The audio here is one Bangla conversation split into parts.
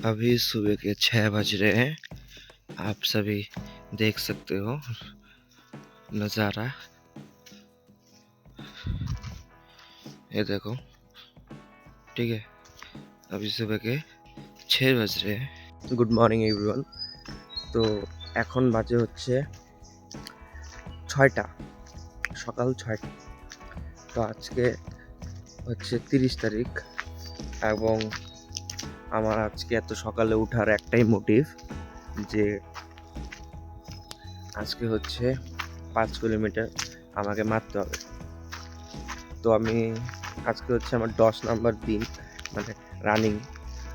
अभी सुबह के 6 बज रहे हैं। आप सभी देख सकते हो नज़ारा। ये देखो, ठीक है। अभी सुबह के 6 बज रहे हैं। Good morning everyone. তো এখন বাজে হচ্ছে 6টা, সকাল 6টা। তো আজকে হচ্ছে 30 তারিখ এবং আমার আজকে এত সকালে ওঠার একটাই মোটিভ যে আজকে হচ্ছে 5 কিলোমিটার আমাকে মারতে হবে। তো আমি আজকে হচ্ছে আমার 10 নাম্বার দিন, মানে রানিং।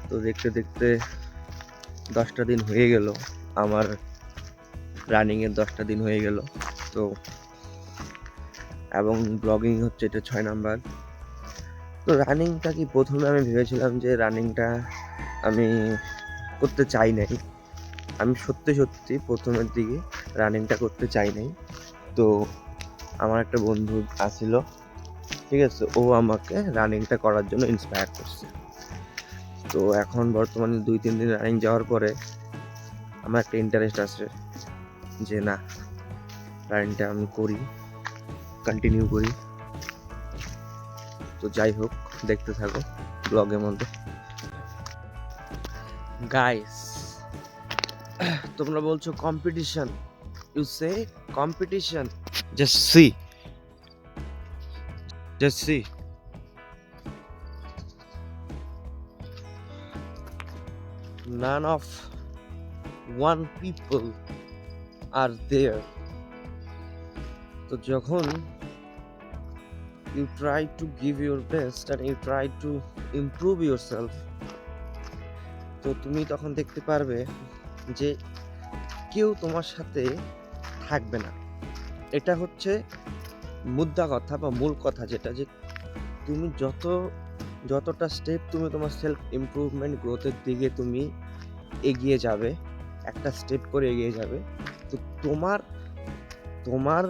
তো দেখতে দেখতে 10টা দিন হয়ে গেল, আমার রানিংয়ের 10টা দিন হয়ে গেল। তো এবং ব্লগিং হচ্ছে এটা 6 নাম্বার। তো রানিংটা কি প্রথমে আমি ভেবেছিলাম যে রানিংটা আমি করতে চাই নাই। আমি সত্যি প্রথমের দিকে রানিংটা করতে চাই নাই। তো আমার একটা বন্ধু আসছিল, ঠিক আছে, ও আমাকে রানিংটা করার জন্য ইন্সপায়ার করছে। তো এখন বর্তমানে 2-3 দিন রানিং যাওয়ার পরে আমার একটা ইন্টারেস্ট আছে যে না, রানিংটা আমি করি, কন্টিনিউ করি। তো যাই হোক, দেখতে থাকো ব্লগের মধ্যে। গাইস, তোমরা বলছো competition, you say competition, just see none of one people are there. তো যখন you try to give your best and you try to improve yourself, তো তুমি তখন দেখতে পারবে যে কেউ তোমার সাথে থাকবে না। এটা হচ্ছে মুদ্রা কথা বা মূল কথা, যেটা যে তুমি যতটা স্টেপ তুমি তোমার সেলফ ইমপ্রুভমেন্ট গ্রোথের দিকে তুমি এগিয়ে যাবে, একটা স্টেপ করে এগিয়ে যাবে, তো তোমার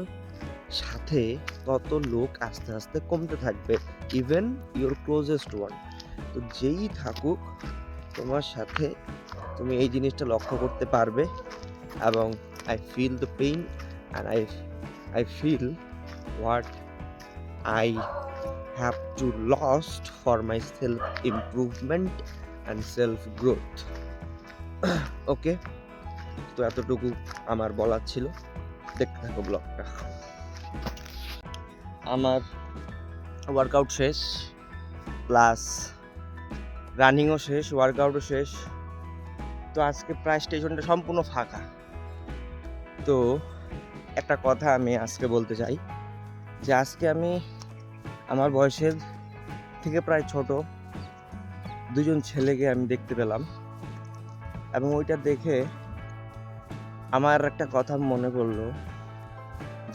সাথে তত লোক আস্তে আস্তে কমতে থাকবে, ইভেন ইউর ক্লোজেস্ট ওয়ান। তো যেই থাকুক তোমার সাথে, তুমি এই জিনিসটা লক্ষ্য করতে পারবে। এবং I feel the pain and I feel what I have to lost for myself improvement and self growth. Okay, তো এতটুকু আমার বলার ছিল। দেখতে থাকো ব্লগটা। আমার ওয়ার্কআউট শেষ, প্লাস রানিংও শেষ, ওয়ার্কআউটও শেষ। তো আজকে প্রায় স্টেশনটা সম্পূর্ণ ফাঁকা। তো একটা কথা আমি আজকে বলতে চাই যে আজকে আমি আমার বয়সের থেকে প্রায় ছোট 2জন ছেলেকে আমি দেখতে পেলাম, এবং ওইটা দেখে আমার একটা কথা মনে পড়লো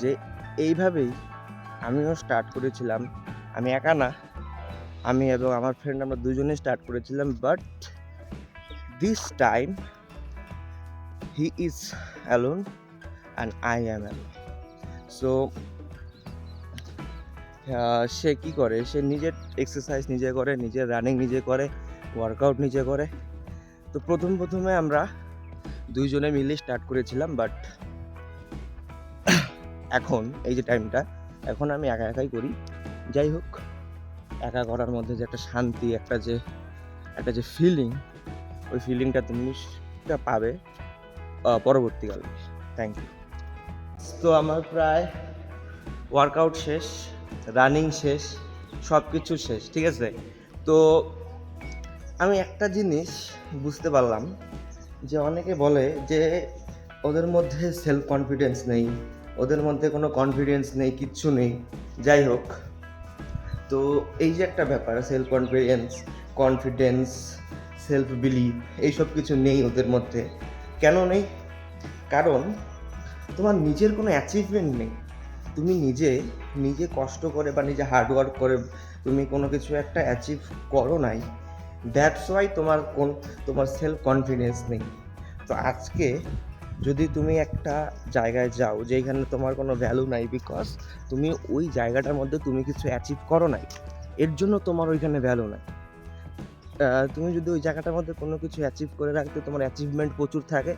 যে এইভাবেই আমিও স্টার্ট করেছিলাম। আমি একা না, আমি এবং আমার ফ্রেন্ড আমরা 2জনেই স্টার্ট করেছিলাম, but this time he is alone and I am alone. So সে কি করে, সে নিজের এক্সারসাইজ নিজে করে, নিজের রানিং নিজে করে, ওয়ার্কআউট নিজে করে। তো প্রথমে আমরা 2জনে মিলে স্টার্ট করেছিলাম, বাট এখন এই যে টাইমটা, এখন আমি একাই করি। যাই হোক, একা করার মধ্যে যে একটা শান্তি, একটা যে ফিলিং, ওই ফিলিংটা তুমি পাবে পরবর্তীকালে। Thank you. তো আমার প্রায় ওয়ার্কআউট শেষ, রানিং শেষ, সব কিছু শেষ, ঠিক আছে। তো আমি একটা জিনিস বুঝতে পারলাম যে অনেকে বলে যে ওদের মধ্যে সেলফ কনফিডেন্স নেই, ওদের মধ্যে কোনো কনফিডেন্স নেই, কিচ্ছু নেই। যাই হোক, তো এই যে একটা ব্যাপার, সেলফ কনফিডেন্স, সেলফ বিলিভ, এইসব কিছু নেই ওদের মধ্যে। কেন নেই? কারণ তোমার নিজের কোনো অ্যাচিভমেন্ট নেই। তুমি নিজে কষ্ট করে বা নিজে হার্ডওয়ার্ক করে তুমি কোনো কিছু একটা অ্যাচিভ করো নাই, দ্যাটস ওয়াই তোমার সেলফ কনফিডেন্স নেই। তো আজকে যদি তুমি একটা জায়গায় যাও যেখানে তোমার কোনো ভ্যালু নাই, বিকজ তুমি ওই জায়গাটার মধ্যে তুমি কিছু অ্যাচিভ করো নাই, এর জন্য তোমার ওইখানে ভ্যালু নাই। তুমি যদি ওই জায়গাটার মধ্যে কোনো কিছু অ্যাচিভ করে রাখতে, তোমার অ্যাচিভমেন্ট প্রচুর থাকে,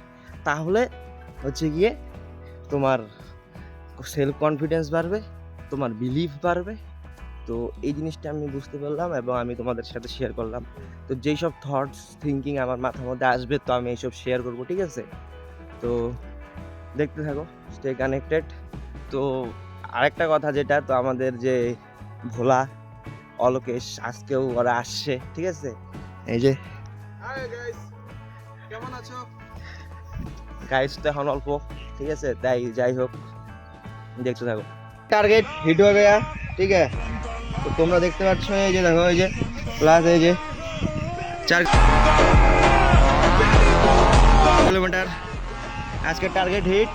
তাহলে হচ্ছে গিয়ে তোমার সেলফ কনফিডেন্স বাড়বে, তোমার বিলিভ বাড়বে। তো এই জিনিসটা আমি বুঝতে পারলাম এবং আমি তোমাদের সাথে শেয়ার করলাম। তো যেই সব থটস থিঙ্কিং আমার মাথার মধ্যে আসবে, তো আমি এইসব শেয়ার করবো, ঠিক আছে? তো দেখতে থাকো, স্টে কানেক্টেড। তো আরেকটা কথা যেটা, তো আমাদের যে ভোলা, অলোকেশ, আজকেও ওরা আসছে, ঠিক আছে? এই যে কেমন আছো? গাইস তো এখন অল্প, ঠিক আছে? তাই যাই হোক, দেখতে থাকো। টার্গেট হিট হয়ে গেয়া, ঠিক আছে? তো তোমরা দেখতে পাচ্ছ, এই যে দেখো, এই যে প্লাস এই যে 4 কিলোমিটার আজকে টার্গেট হিট।